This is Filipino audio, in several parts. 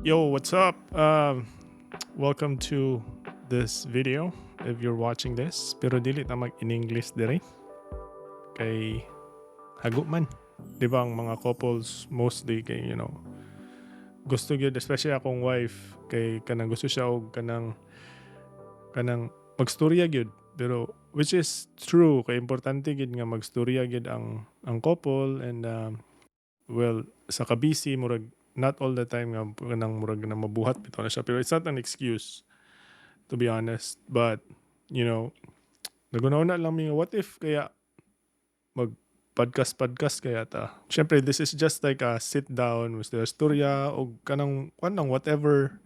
Yo, what's up? Welcome to this video. If you're watching this, pero dili na mag in English dire. Kay hago man. Di ba ang mga couples mostly kay gusto gyud especially akong wife kay kanang gusto siya og kanang magstorya gyud. Pero which is true kay importante gyud nga magstorya gyud ang couple and well sa kabisi murag not all the time nga kanang murag na mabuhat bitaw na siya pero it's not an excuse to be honest but nagunaw na lang mi nga, what if kaya mag podcast kaya ta syempre this is just like a sit down with the storya o kanang whatever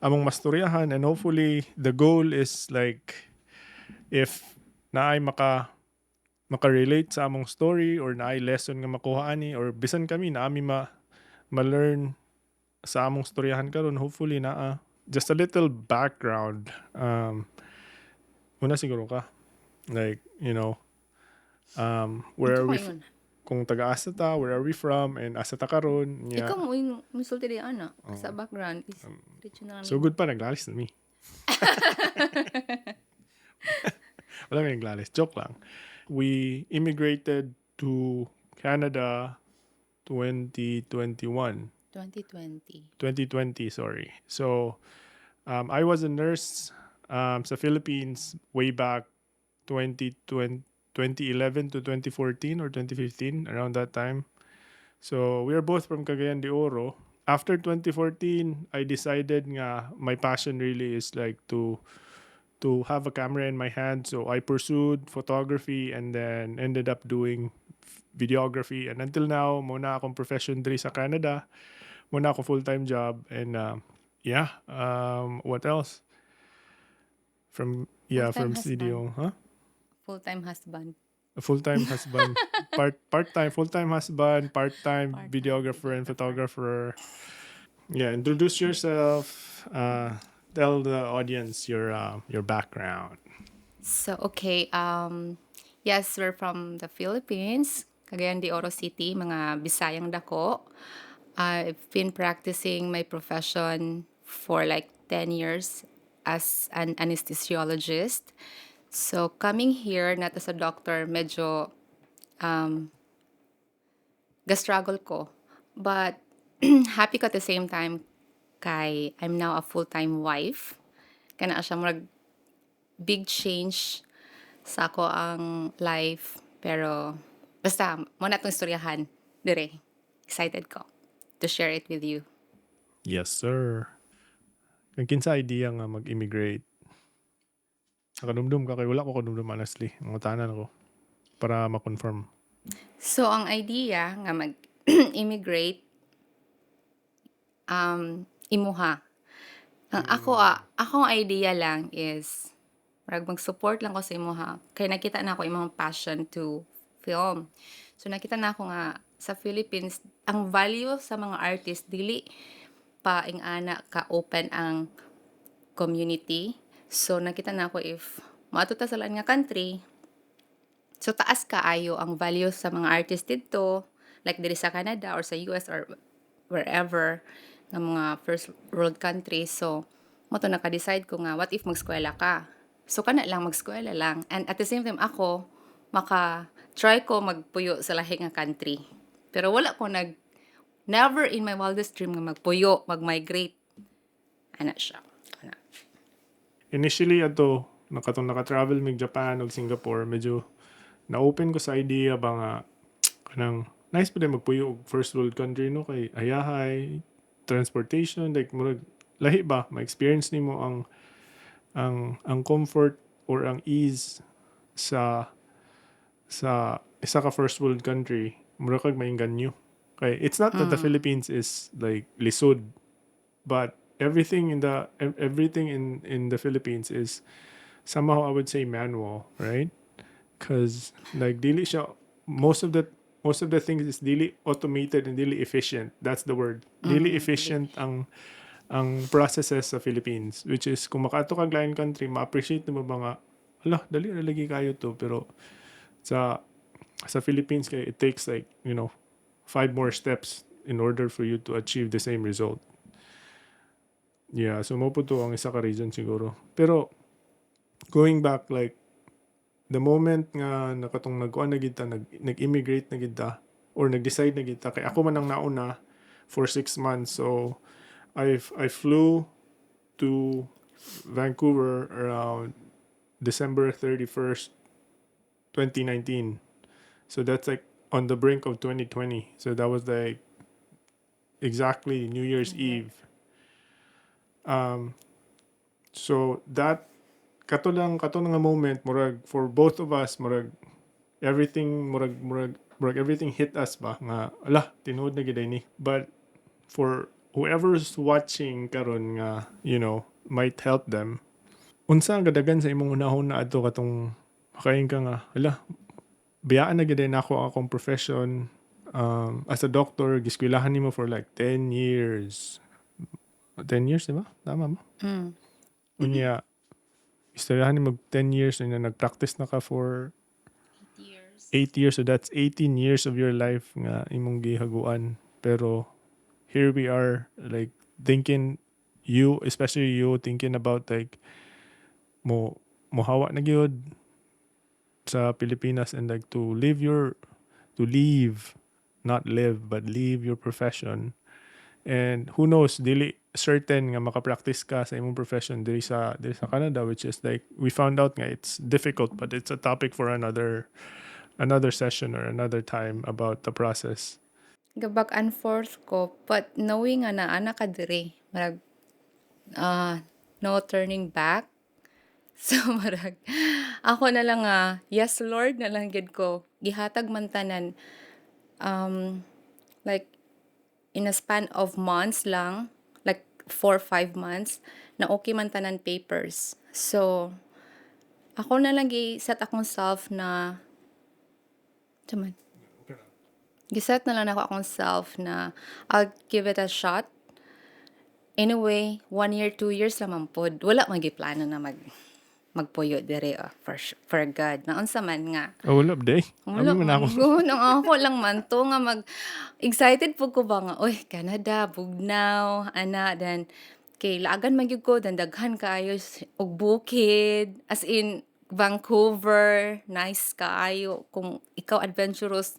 among mastoryahan and hopefully the goal is like if naay maka-relate sa among story or naay lesson nga makuha ani or bisan kami naami ma-learn sa among storyahan karon hopefully just a little background una siguro ka like where Ikaw are we ngayon. kung taga-asa ta, where are we from and asa ta karon Ikaw nya mo yung misulti di ana. Sa background is dito na so good pa naglalis na mi wala may naglalis joke lang we immigrated to Canada 2021 2020. 2020 sorry so I was a nurse sa Philippines way back 2020 2011 to 2014 or 2015 around that time. So we are both from Cagayan de Oro. After 2014, I decided nga my passion really is like to have a camera in my hand. So I pursued photography and then ended up doing videography. And until now, muna akong profession diri sa Canada. Muna akong full-time job. And what else? From Full-time from husband. studio, huh? Full-time husband. A full-time husband, part-time full-time husband, part-time Part-time videographer and videographer. photographer. Yeah, introduce yourself. Tell the audience your background. So, okay. Yes, we're from the Philippines. Cagayan de Oro City, mga Bisayang dako. I've been practicing my profession for like 10 years as an anesthesiologist. So, coming here, not as a doctor, medyo ga-struggle ko. But happy ko at the same time kay I'm now a full-time wife. Kana siya murag big change sa ako ang life. Pero basta, mo na itong istoryahan. Dire, excited ko to share it with you. Yes, sir. Kung kinsa idea nga mag-immigrate. Nakadumdum ka kay wala ko kadumdum honestly. Ang tanan ako para ma-confirm. So, ang idea nga mag-immigrate, imuha. Ang akong idea lang is, parang mag-support lang ko sa imuha. Kaya nakita na ako imong passion to film. So, nakita na ako nga sa Philippines, ang value sa mga artist, dili pa ing ana ka-open ang community. So, nakita na ako if maato ta sa lain nga country, so taas kaayo ang value sa mga artist dito, like diri sa Canada or sa US or wherever, ng mga first world countries. So, mo to naka-decide ko nga, what if mag-eskwela ka? So, kana lang, mag-eskwela lang. And at the same time, ako, try ko magpuyo sa lahi nga country. Pero wala ko never in my wildest dream nga magpuyo, mag-migrate. Ana siya. Ana. Initially ato naka-travel mig Japan o Singapore medyo na-open ko sa idea ba nga kanang nice pa din magpuyo og first world country no kay ayahay transportation like murag lahi ba ma-experience nimo ang comfort or ang ease sa isa ka first world country mura kag mainganyo kay it's not that the Philippines is like lisod but everything in the Philippines is somehow I would say manual, right? Because like dili siya most of the things is dili automated and dili efficient. That's the word. Dili efficient ang processes sa Philippines, which is kung makaato kag lain country, ma-appreciate mo ba nga ala dali ra lagi kayo to pero sa Philippines kay it takes like 5 more steps in order for you to achieve the same result. Yeah, so mo po to ang isa ka reason siguro. Pero going back like the moment nga nakatong nagkuan na kita nag-immigrate na kita or nag-decide na kita kay ako man ang nauna for 6 months. So I flew to Vancouver around December 31st, 2019. So that's like on the brink of 2020. So that was like exactly New Year's Eve. Um, so that kato lang nga moment murag for both of us murag everything murag everything hit us ba nga ala tinuod na gid ni. But for whoever's watching karon nga might help them. Unsa ang gadagan sa imong unahon na adto katong makain ka nga ala biyaan na gid nako akong profession as a doctor giskwilahan nimo for like 10 years. 10 years, di ba? Tama ba? Mm. Unya, istoryahan ni mag 10 years na nag-practice na ka for Years. 8 years. So that's 18 years of your life nga imong gihaguan. Pero here we are like thinking you, especially you thinking about like mohawa na gyud sa Pilipinas and like to leave, not live, but leave your profession. And who knows, dili certain nga makapractice ka sa imong profession diri sa Canada, which is like we found out nga it's difficult, but it's a topic for another session or another time about the process. Gabag and forth ko, but knowing nga na anak ka diri, marag, no turning back. So, marag, ako na lang yes Lord na lang gid ko. Gihatag man tanan, like, in a span of months lang, like 4 5 months, na okay man tanan papers. So, ako na lang gi-set akong self na, taman, giset na lang ako akong self na I'll give it a shot. Anyway, 1 year, 2 years naman pod. Wala magiplano na magpuyo dire for God. Naunsa man nga. Oh, wala day. Wala Abi man man ako. gud. Ang ako lang man to nga excited po ko ba nga, oy, Canada, bugnaw, ana, then, kay laagan magyud ko, then daghan kaayo og bukid, as in, Vancouver, nice kaayo. Kung ikaw adventurous,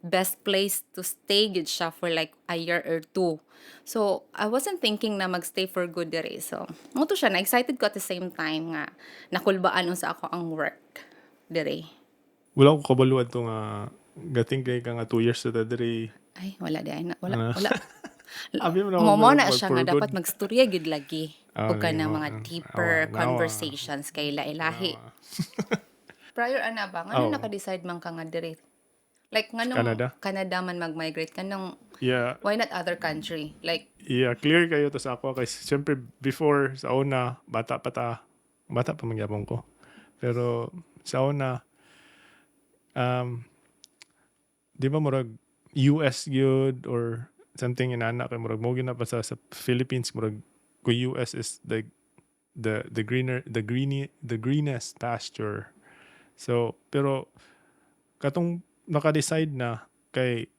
best place to stay gid siya for like a year or two. So, I wasn't thinking na magstay for good dire. So, mo to siya, na-excited ko at the same time nga, nakulbaan sa ako ang work dire. Wala ko kabaluan to nga gating kay ka nga 2 years na diri. Ay, wala di ay na, wala, Ano? wala. Abi man ako Momo na mag siya for nga dapat good. magstorya gid lagi. O ka ng Mo, mga deeper nawa. conversations kay lahi-lahi. Nawa. Prior ana ba, ngano Oh, naka-decide man ka nga dire? Like nganong Canada. Canada man mag-migrate kanang Yeah, why not other country? Like yeah, clear kayo to sa ako kasi siyempre before sa una bata pa magyapon ko. Pero sa una um di ba murag US gyud or something inana kay murag mo gyud na pa sa Philippines murag ko US is like the greenest pasture. So pero katong naka-decide na kay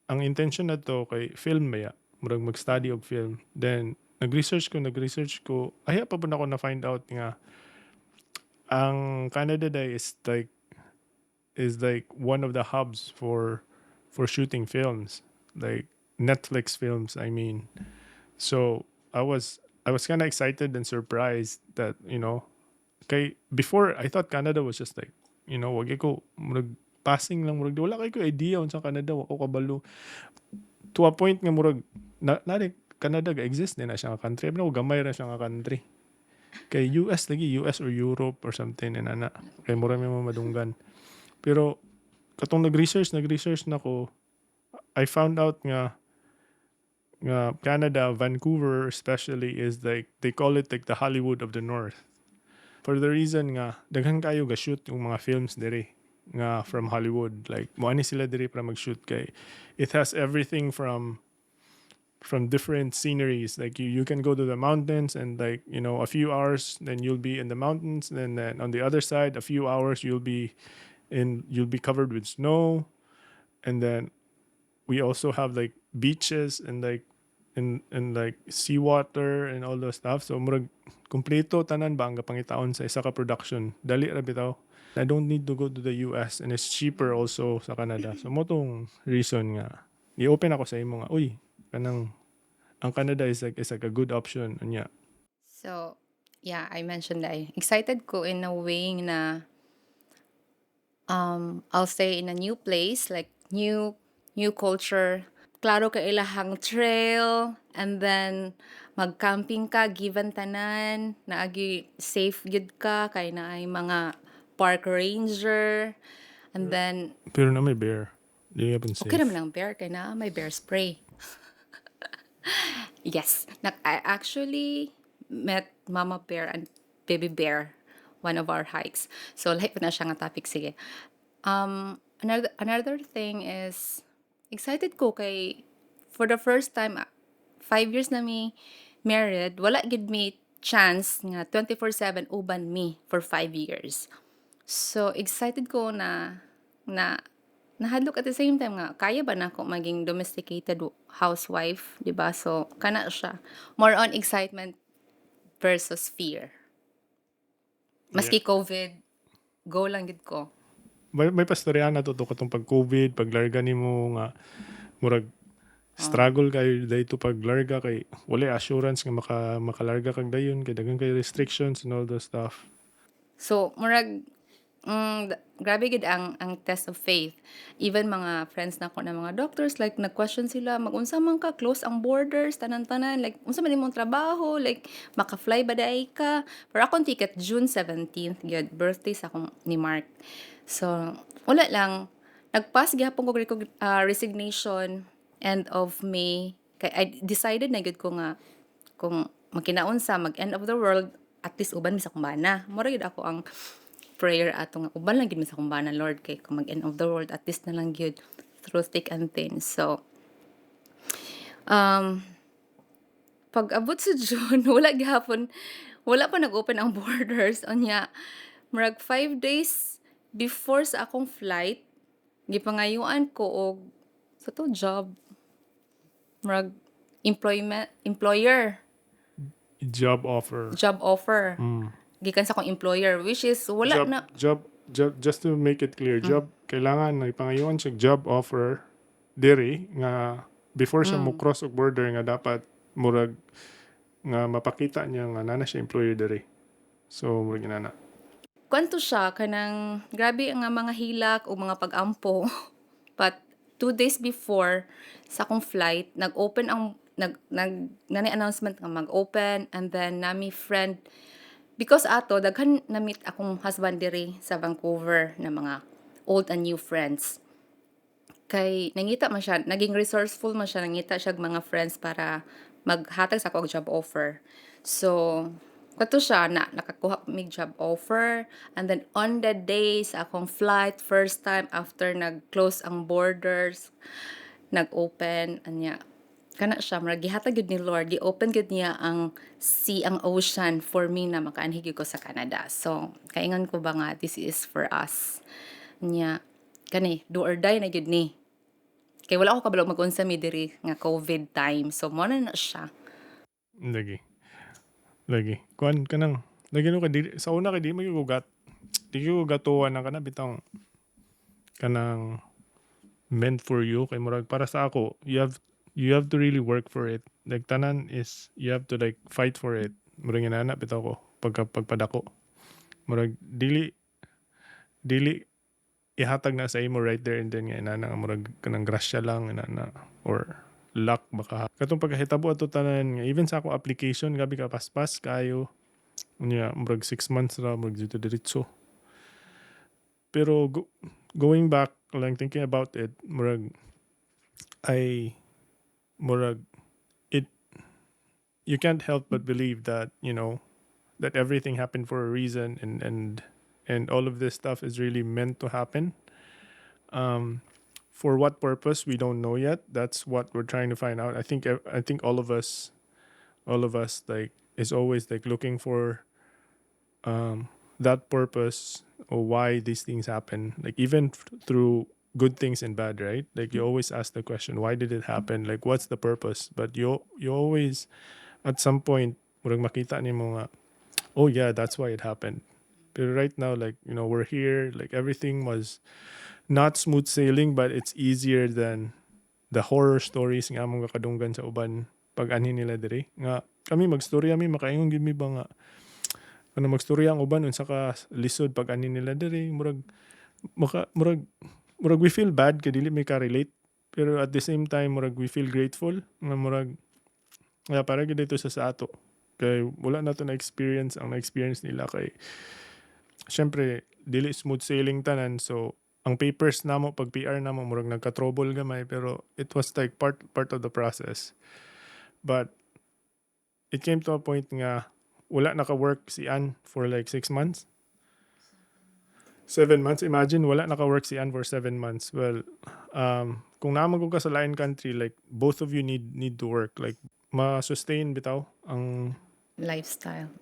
ang intention na to kay film maya murag mag-study og film, then nag-research ko aya pa po na ako na find out nga ang Canada day is like one of the hubs for shooting films, like Netflix films, I mean. So I was kind of excited and surprised that kay before I thought Canada was just like wag ko murag passing lang murag wala kay ko idea unsa Canada wa ko kabalo to a point nga murag na Canada ga exist din na siya nga country pero gamay ra siya nga country kay US lagi US or Europe or something and ana kay mura may mga madunggan pero katong nag-research na ko I found out nga Canada Vancouver especially is like they call it like the Hollywood of the North for the reason nga daghan kayo ga shoot yung mga films diri nga from Hollywood like mo ani sila diri para mag-shoot kay it has everything from different sceneries like you can go to the mountains and like a few hours then you'll be in the mountains then on the other side a few hours you'll be covered with snow and then we also have like beaches and like and like seawater and all those stuff. So murag kompleto tanan ba ang gapangitaon sa isa ka production. Dali ra bitaw. I don't need to go to the US and it's cheaper also sa Canada. So mo tong reason nga i-open ako sa imo nga uy kanang ang Canada is like a good option unya. So, yeah, I mentioned that excited ko in a way na I'll stay in a new place, like new culture. Klaro ka ilahang trail, and then mag-camping ka given tanan, naagi safe gid ka kay naay mga park ranger, and then Pero na may bear. Di nga pun okay naman safe. ang bear kay na may bear spray. Yes, I actually met Mama Bear and Baby Bear one of our hikes. So lahat pa na siya nga topic, sige. Another thing is excited ko kay for the first time 5 years na mi married, wala gid me chance nga 24/7 uban me for 5 years. So excited ko na nahadlok at the same time nga kaya ba nako maging domesticated housewife, 'di ba? So kana siya. More on excitement versus fear. Yeah. Maski COVID, go lang gid ko. May pastorya na to katong pag COVID, paglarga nimo nga murag struggle kayo dayto paglarga kay wala assurance nga makalarga kag dayon kay daghan kay restrictions and all those stuff. So murag grabe gid ang test of faith. Even mga friends nako na mga doctors like nag-question sila mag-unsa man ka close ang borders tanan-tanan like unsa man imong trabaho like maka-fly ba daay ka. Pero akong ticket June 17th gyud birthday sa akong ni Mark. So wala lang nagpass gyapon ko resignation end of May kay I decided na gyud ko nga kung makinaunsa mag end of the world at least uban mi sa kumbana. Mura gyud ako ang prayer ato nga uban lang gid mi sa kumbana Lord kay kung mag end of the world at least na lang gyud through thick and thin. So um pag abot sa June wala pa nag-open ang borders unya murag 5 days before sa akong flight gipangayuan ko og sa to job murag employer Job offer. job offer gikan sa akong employer which is wala Job na job just to make it clear, job kailangan na ipangayoan siya job offer diri nga before siya mo cross og border nga dapat murag nga mapakita niya nga nana siya employer diri. So murag inana. kwanto siya kanang grabe nga mga hilak o mga pag-ampo. But 2 days before sa akong flight, nag-open ang nani announcement nga mag-open and then nami friend because ato daghan na meet akong husband diri sa Vancouver na mga old and new friends. Kay nangita man siya, naging resourceful man siya, nangita siya mga friends para maghatag sa ako og job offer. So, kato siya na nakakuha ko mig job offer and then on the day sa akong flight first time after nag-close ang borders nag-open anya kana siya murag gihatag gyud ni Lord gi-open gyud niya ang sea ang ocean for me na makaanhi gyud ko sa Canada. So kaingan ko ba nga this is for us nya kani do or die na gyud ni kay wala ako kabalo mag-unsa mi diri nga COVID time so mo na siya. Lagi kuan kanang lagi no ka dili sa una kay di magigugat di ko gatuan na kana bitang kanang meant for you kay murag para sa ako you have to really work for it like tanan is you have to like fight for it murag inana bitaw ko pagpadako murag dili ihatag na sa imo right there and then nga inana nga murag kanang grasya lang inana or luck baka katong pagkahitabo ato tanan nga even sa ako application gabi ka paspas kayo unya murag 6 months ra murag dito diretso pero going back lang thinking about it I murag it you can't help but believe that that everything happened for a reason and all of this stuff is really meant to happen. For what purpose we don't know yet. That's what we're trying to find out. I think all of us like is always like looking for that purpose or why these things happen. Like even through good things and bad, right? Like you always ask the question, why did it happen? Like what's the purpose? But you always at some point murag makita nimo nga, oh yeah, that's why it happened. But right now, like, we're here, like everything was not smooth sailing, but it's easier than the horror stories nga mong kadunggan sa uban pag anhin nila diri. Nga kami magstorya mi makaingon gid mi ba nga ano magstorya ang uban unsa ka lisod pag anhin nila diri, murag we feel bad kay dili mi ka relate, pero at the same time murag we feel grateful nga murag para gid ito sa ato kay wala na to na experience ang na-experience nila kay syempre dili smooth sailing tanan, so ang papers namo pag PR namo murag nagka-trouble gamay, pero it was like part of the process. But it came to a point nga wala naka-work si Ann for like 6 months. 7 months. Imagine, wala naka-work si Ann for 7 months. Well, kung naman ko ka sa lain country, like, both of you need to work. Like, ma-sustain bitaw Lifestyle.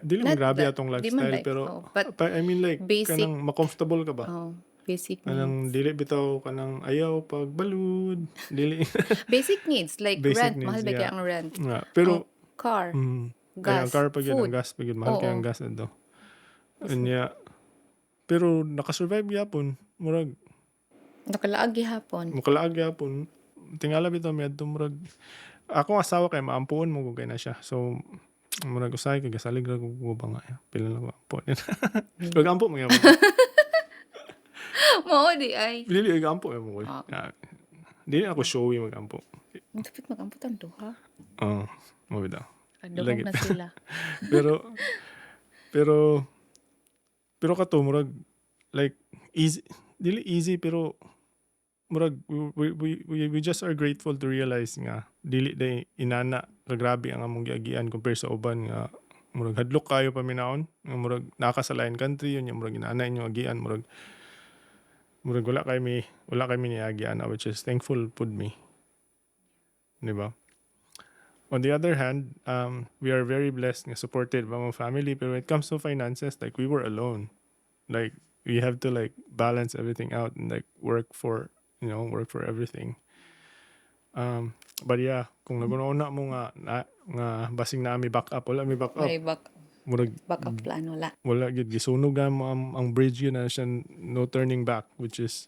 dili man Not grabe that, atong di man lifestyle, life, pero but I mean like basic, kanang ma-comfortable ka ba? basic Kanang needs. dili bitaw kanang ayaw pag balud, dili Basic needs, like basic rent, mahal needs, ba kaya yeah. ang rent? Nga, Ang pero car, ay ang gas, car pa gyud, ang food. gas pa gyud, mahal kay ang Oo. gas adto. Anya, pero nakasurvive gyapon, murag Nakalaag gihapon. makalaag gyapon. Tingala bitaw mi adto murag akong asawa kay maampuon mo kay na siya. So murag usahay kay gasalig ra ko ba nga pila lang ko ampo. Pag ampo mo gyapon. Mao di ay. Dili ay ampo mo ko. Ah, Dili ako showy magampo. dapat magamputan duha. Mo bitaw. Kaduhog Lagit. na sila. pero pero pero kato murag like easy, dili easy, pero murag we just are grateful to realize nga dili day inana kagrabe ang among giagian compare sa uban nga murag hadlok kayo paminaon nga murag nakasalain country yun yung murag inana inyo agian murag wala kay mi niagian, which is thankful pud me, di ba? On the other hand, we are very blessed nga supported by my family, pero when it comes to finances, like we were alone. Like we have to like balance everything out and like work for everything. But yeah, kung nagununa mo nga basing na mi back up, wala mi back up. May Murag backup plan wala. wala gid gisunog na mo ang bridge yun na siya, no turning back, which is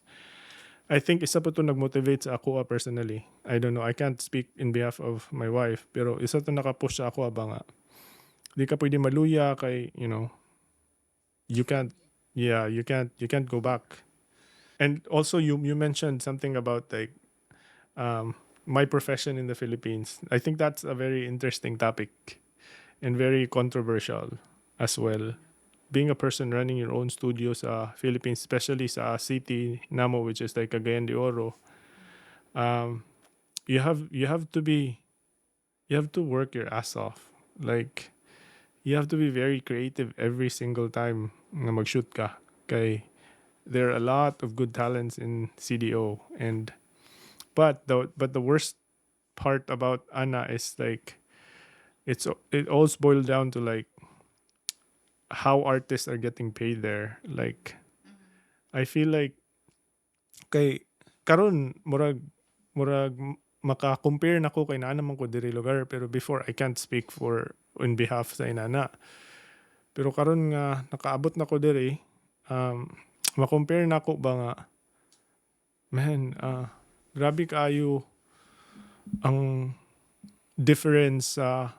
I think isa pa to nagmotivate sa ako personally. I don't know, I can't speak in behalf of my wife, pero isa to nakapush sa ako ba nga di ka pwede maluya kay you can't go back. And also you mentioned something about like my profession in the Philippines. I think that's a very interesting topic and very controversial as well. Being a person running your own studio sa Philippines, especially sa city namo, which is like Cagayan de Oro, you have to work your ass off. Like you have to be very creative every single time na mag-shoot ka. Kay there are a lot of good talents in CDO, and but the worst part about Anna is like it all boils down to like how artists are getting paid there. Like I feel like kay karon murag maka-compare nako kay naa naman ko diri lugar, pero before I can't speak for in behalf sa inana. Pero karon nga nakaabot nako diri, ma-compare nako ba nga man, grabe kaayo ang difference sa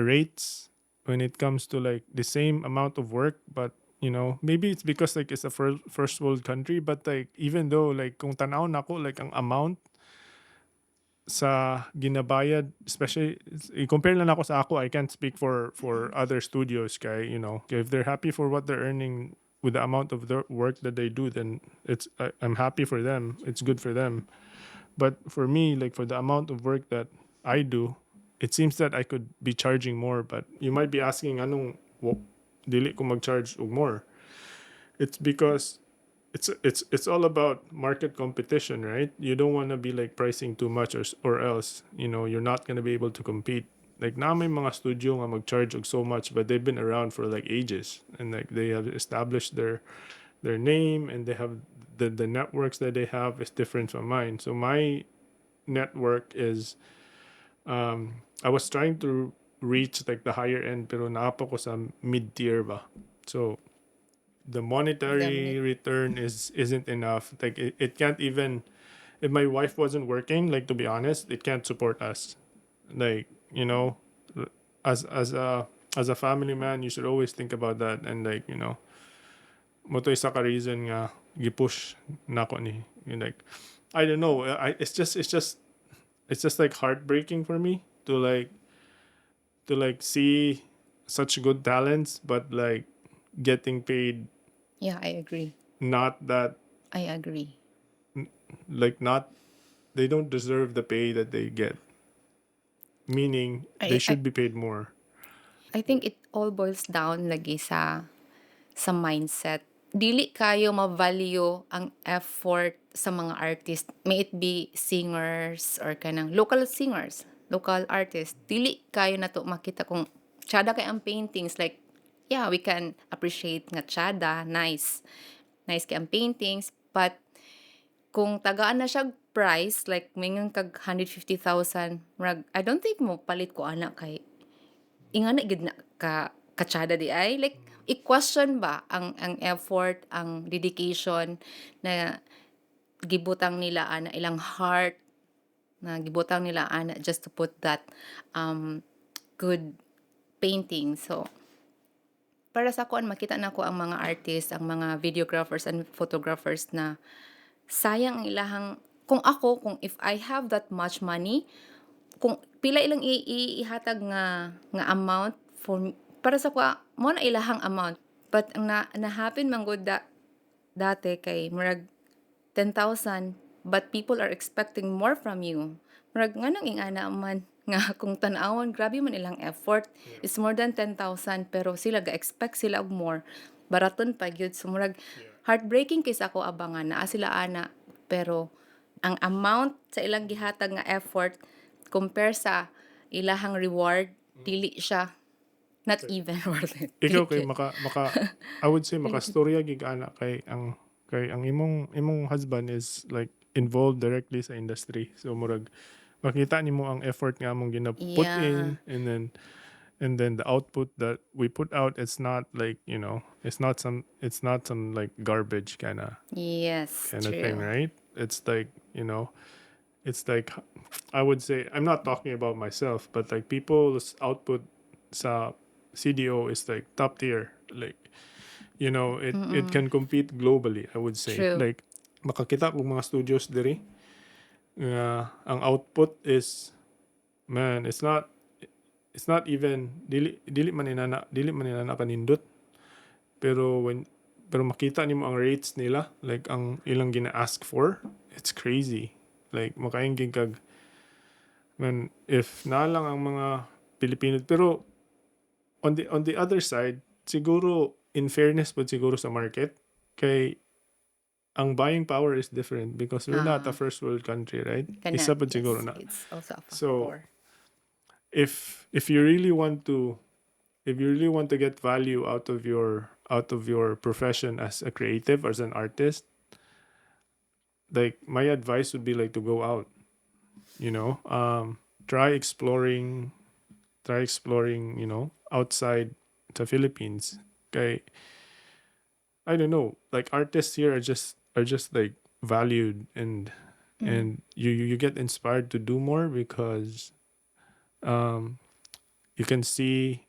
rates when it comes to like the same amount of work, but maybe it's because like it's a first world country, but like even though like kung tanaw nako like ang amount sa ginabayad, especially i-compare lang ako sa ako, I can't speak for other studios kay if they're happy for what they're earning with the amount of the work that they do, then I'm happy for them, it's good for them. But for me, like for the amount of work that I do, it seems that I could be charging more. But you might be asking, anong dili ko mag-charge og more? It's because it's all about market competition, right? You don't want to be like pricing too much, or else you're not going to be able to compete. Like na may mga studio nga mag-charge og so much, but they've been around for like ages, and like they have established their name, and they have the networks that they have is different from mine. So my network is, I was trying to reach like the higher end, pero naapa ko sa mid tier ba. So the The monetary minute. return isn't enough. Like it can't even, if my wife wasn't working, like to be honest, it can't support us. Like, as a family man, you should always think about that. And like, mo to isa ka reason nga gipush nako ni, like, I don't know. It's just like heartbreaking for me to like see such good talents, but like getting paid Yeah, I agree. not that, I agree. like, not, they don't deserve the pay that they get, meaning they I I should be paid more. I think it all boils down lagi sa mindset. Dili kayo ma-value ang effort sa mga artist. May it be singers or kanang local singers, local artists. Dili kayo na to makita kung tsada kay ang paintings. Like, yeah, we can appreciate nga tsada, nice. Nice kay ang paintings. But kung tagaan na siya price, like mingan kag 150,000, I don't think mo palit ko ana kay ingana gid na katsada di ay, like i-question ba ang effort, ang dedication na gibutang nila ana, ilang heart na gibutang nila ana just to put that good painting. So para sa kuan makita na ko ang mga artists, ang mga videographers and photographers na sayang ang ilahang, kung if I have that much money, kung pila ilang ihatag nga amount para sa kwa mo na ilahang amount, but ang na-happen man gud dati kay murag 10,000, but people are expecting more from you. Murag nganong ingana man nga kung tan-awon grabe man ilang effort, it's more than 10,000 pero sila ga-expect sila og more, baraton pa gyud. So murag heartbreaking kay sa ako abangan naa sila ana, pero ang amount sa ilang gihatag nga effort compare sa ilahang reward, dili siya, not even worth it. Dili Ikaw kay gyud. I would say Dili gyud. makastorya gig ana kay ang imong husband is like involved directly sa industry. So murag makita nimo ang effort nga among put Yeah. in, and then the output that we put out, it's not like, it's not some like garbage Yes, kind of thing, true. right? It's like I would say, I'm not talking about myself, but like people's output sa CDO is like top tier. Like, it can compete globally, I would say. True. Like, makakita kong mga studios diri nga ang output is, man, it's not even dili man inana kanindot, pero makita nimo ang rates nila, like ang ilang gina-ask for, it's crazy. Like makaingig kag, man, if na lang ang mga Pilipino. Pero on the other side, siguro in fairness po siguro sa market, kay ang buying power is different because we're not a first world country, right? Kana, Isa pa siguro yes, na. it's also a So factor. if you really want to get value out of your profession as a creative, as an artist, like my advice would be like to go out, try exploring, outside the Philippines. Okay, I don't know, like artists here are just like valued, and you get inspired to do more because um you can see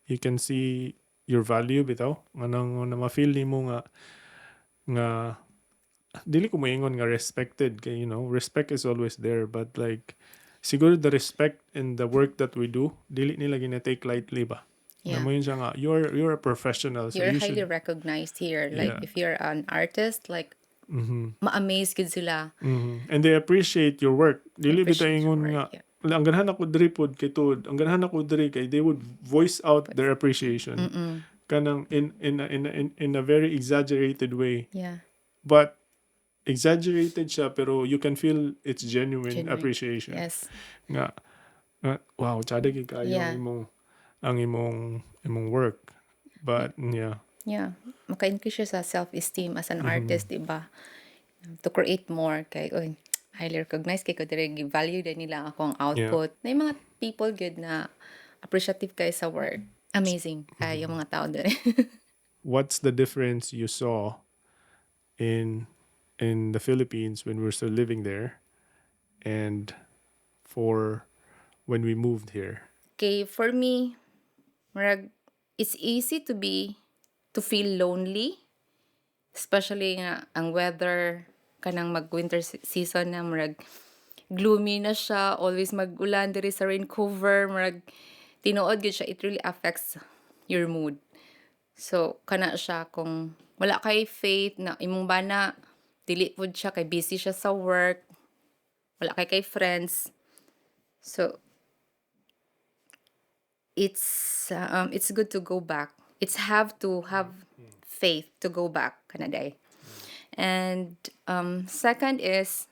you can see your value bitaw nganang na ma-feel nimo nga dili ko moingon nga respected, kay respect is always there, but like siguro the respect in the work that we do dili nila gina-take lightly ba. Yeah. Mo yun siya nga, you're a professional, so You're you highly should. recognized here. Like, Yeah. if you're an artist, like, ma-amaze gid sila. And they appreciate your work. Dili bitaw Appreciate your ingon work, nga, yeah. ang ganahan ako diri pod kay tuod, ang ganahan ako diri kay, they would voice out their appreciation kanang in a very exaggerated way, Yeah. but exaggerated siya, pero you can feel it's genuine Genuine. appreciation Yes. nga, wow, tsada gid kayo Yeah. ang imong work, but yeah. Yeah, maka-increase siya sa self-esteem as an Mhm. artist, 'di ba? To create more kay oy, highly recognized kay ko diri gi-value din nila akong Yeah. output. Na yung mga people good na appreciative kay sa work. Amazing kay yung Mhm. mga tao diri. What's the difference you saw in the Philippines when we were still living there and for when we moved here? Kay for me, murag it's easy to feel lonely, especially nga ang weather kanang mag-winter season na murag gloomy na siya, always mag-ulan diri sa rain cover, murag tinuod gyud siya, it really affects your mood. So, kana siya kung wala kay faith na imong bana, dili pud siya kay busy siya sa work, wala kay friends. So, it's good to go back. It's have to have faith to go back kanaday. And second is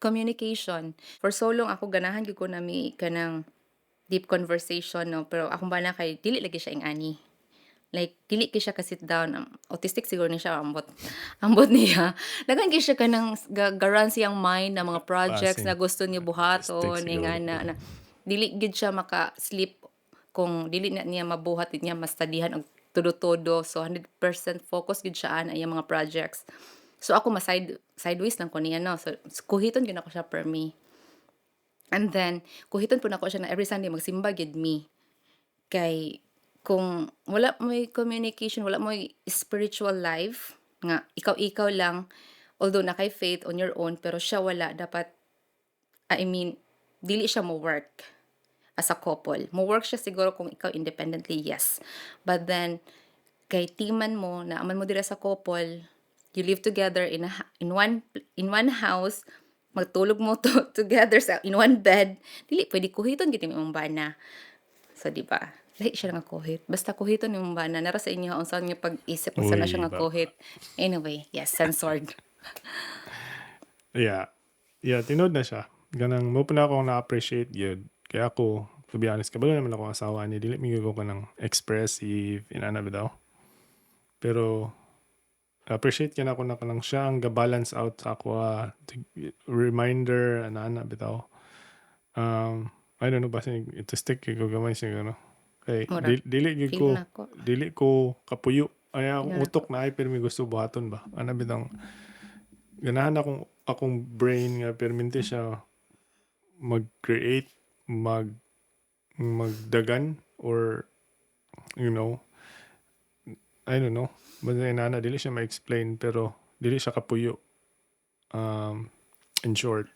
communication. For so long ako ganahan gyud ko na mi kanang deep conversation no, pero akong bana kay dili lagi siya ing ani. Like dili kay siya ka sit down, autistic siguro ni siya ambot ambot niya. Daghan kay siya kanang garan siyang mind na mga projects na Passing. gusto niya Autistic buhaton nga siguro. na dili gid siya maka-sleep kung dili na niya mabuhat niya mastadihan og todo-todo. So 100% focus gid siya ana iyang mga projects. So ako sideways lang ko niya no. So kuhiton gyud ako siya per me. And then kuhiton po nako siya na every Sunday magsimba gid me. Kay kung wala mo'y communication, wala mo'y spiritual life, nga ikaw-ikaw lang, although nakay faith on your own, pero siya wala, dapat, I mean, dili siya mo work as a couple. Mo work siya siguro kung ikaw independently, yes. But then, kay timan mo, na aman mo dira sa couple, you live together in one house, magtulog mo to, together in one bed, dili pwede kuhiton gid imong bana. So, di ba? Lahi siya nga kuhit. Basta kuhiton yung bana. Nara sa inyo, ang saan niya pag-isip, kung saan na siya Uy, nga baba. kuhit. Anyway, yes, censored. Yeah. Yeah, tinod na siya. Ganang mo pa na ako na-appreciate yun. Kaya ako, to be honest, kabalo naman ako asawa ni dili mi ko ka ng expressive, inana bitaw. Pero appreciate kaya ako na kanang siya ang ga-balance out sa ako reminder ana bitaw. I don't know ba ito stick ko gamay siya no. Kay Murag, feel na ko. dili ko kapuyo ay Feel akong na ko. utok na ay pero may gusto buhaton ba. Ana bitang ganahan akong brain nga permente siya mag-create, magdagan or you know, I don't know. Basta inana dili siya ma-explain pero dili siya kapuyo. Um, in short,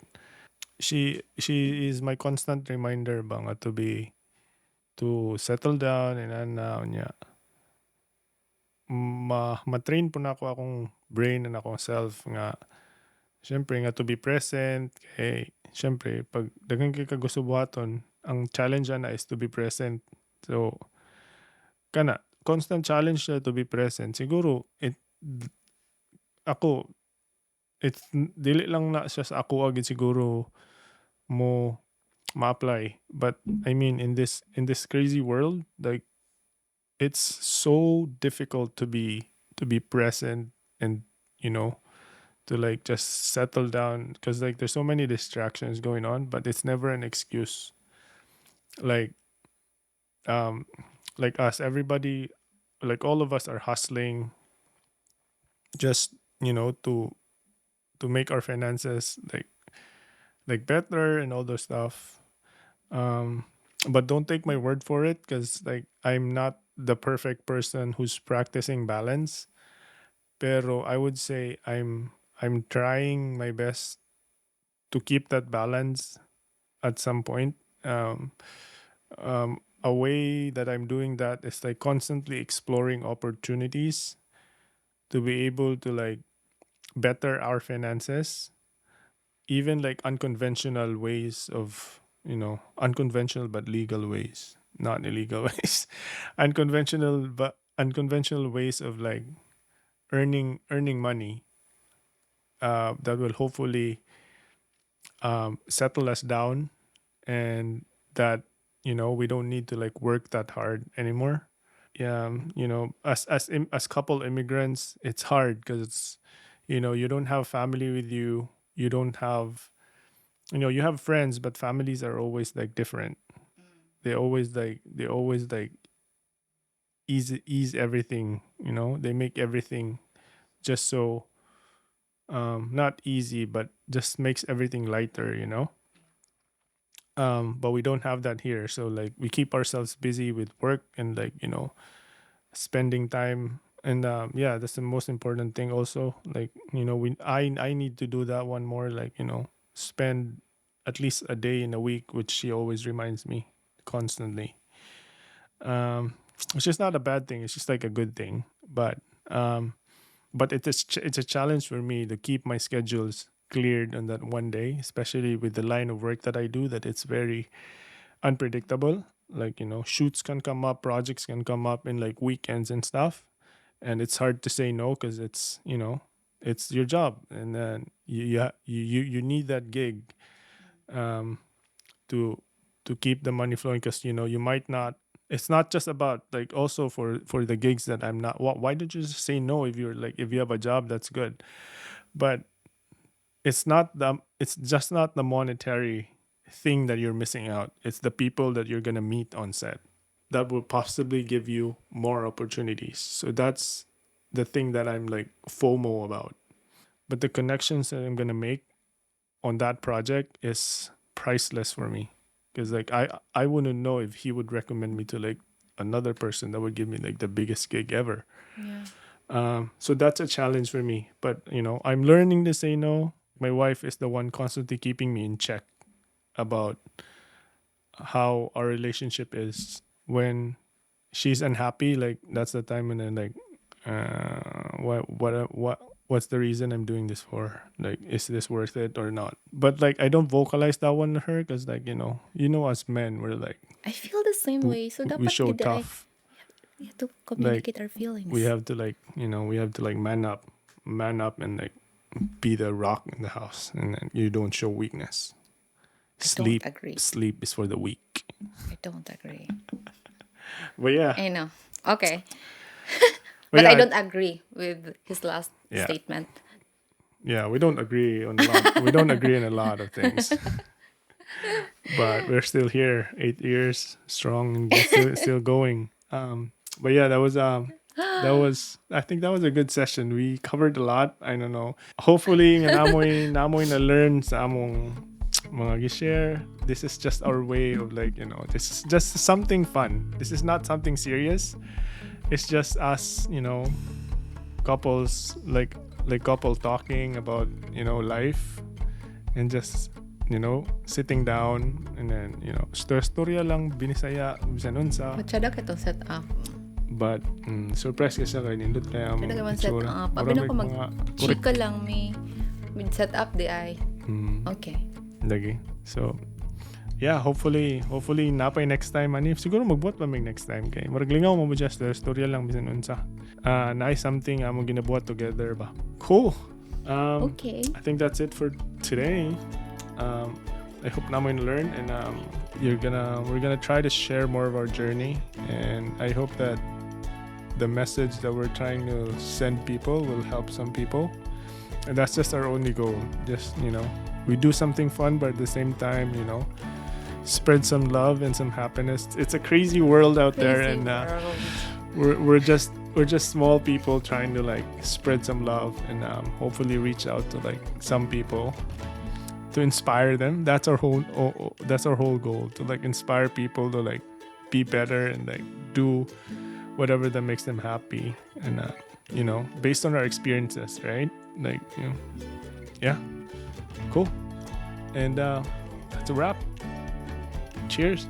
she is my constant reminder ba nga to settle down and ana niya ma-train po na ako akong brain and akong self nga syempre nga to be present kay syempre pag daghang kay ka gusto buhaton ang challenge na is to be present. So kana constant challenge siya to be present. Siguro ako dili lang na siya sa ako agad siguro mo ma-apply. But I mean in this crazy world, like it's so difficult to be present and you know to like just settle down because like there's so many distractions going on, but it's never an excuse. Like um like us, everybody, like all of us are hustling just to make our finances like better and all those stuff. Um, but don't take my word for it because like I'm not the perfect person who's practicing balance. Pero I would say I'm trying my best to keep that balance at some point. A way that I'm doing that is like constantly exploring opportunities to be able to like better our finances, even like unconventional ways of unconventional but legal ways, not illegal ways, unconventional ways of like earning money that will hopefully settle us down and that we don't need to like work that hard anymore. as couple immigrants, it's hard because you don't have family with you. You don't have you have friends, but families are always like different. They always like ease everything. They make everything just so not easy, but just makes everything lighter. But we don't have that here, so like we keep ourselves busy with work and like spending time. And yeah, that's the most important thing also. Like I need to do that one more, like spend at least a day in a week, which she always reminds me constantly. um which is not a bad thing, it's just like a good thing. But it's a challenge for me to keep my schedules cleared on that one day, especially with the line of work that I do, that it's very unpredictable. Like shoots can come up, projects can come up in like weekends and stuff, and it's hard to say no because it's your job, and then you need that gig um to keep the money flowing, because you might not. It's not just about like, also for the gigs that I'm not. Why did you just say no if you're like, if you have a job that's good? But it's just not the monetary thing that you're missing out. It's the people that you're gonna meet on set that will possibly give you more opportunities. So that's the thing that I'm like FOMO about. But the connections that I'm gonna make on that project is priceless for me, because like I wouldn't know if he would recommend me to like another person that would give me like the biggest gig ever. Yeah. So that's a challenge for me, but I'm learning to say no. My wife is the one constantly keeping me in check about how our relationship is. When she's unhappy, like that's the time when I'm like, what's the reason I'm doing this for? Like, is this worth it or not? But like, I don't vocalize that one to her, because like us men, we're like, I feel the same way. So we dapat show gid ay tough. we have to Like, communicate our we feelings. have to like we have to like man up and like be the rock in the house, and then you don't show weakness. I don't Sleep agree. sleep is for the weak. I don't agree. But yeah, I know. Okay. but But yeah, I don't agree with his last yeah, statement. yeah. We don't agree on a lot. We don't agree on a lot of things, but we're still here, 8 years strong and still going. But yeah, that was I think that was a good session. We covered a lot. I don't know. Hopefully nga namoy na learn sa among mga gi-share. This is just our way of like, this is just something fun. This is not something serious. It's just us, couples, like couple talking about, life, and just sitting down, and then storya lang binisaya bisan unsa. Masyado ka itong set up. But surprise ka siya kay nindot kaya Masyado ka man set itsura. up. Mura Abi na may ko mag-chika lang may set up di ay. Okay. lagi. So yeah, hopefully napay next time ani. Siguro magbuhat pa mig next time kay murag lingaw mo just storya lang bisan unsa. Nice something among ginabuhat together ba. Cool. Okay. I think that's it for today. I hope namin learn, and we're gonna try to share more of our journey, and I hope that the message that we're trying to send people will help some people, and that's just our only goal. Just we do something fun, but at the same time, spread some love and some happiness. It's a crazy world out there, Crazy and world. we're just small people trying to like spread some love, and hopefully reach out to like some people to inspire them. That's our whole goal, to like inspire people to like be better and like do whatever that makes them happy, and based on our experiences, right? Like yeah, cool. And that's a wrap. Cheers.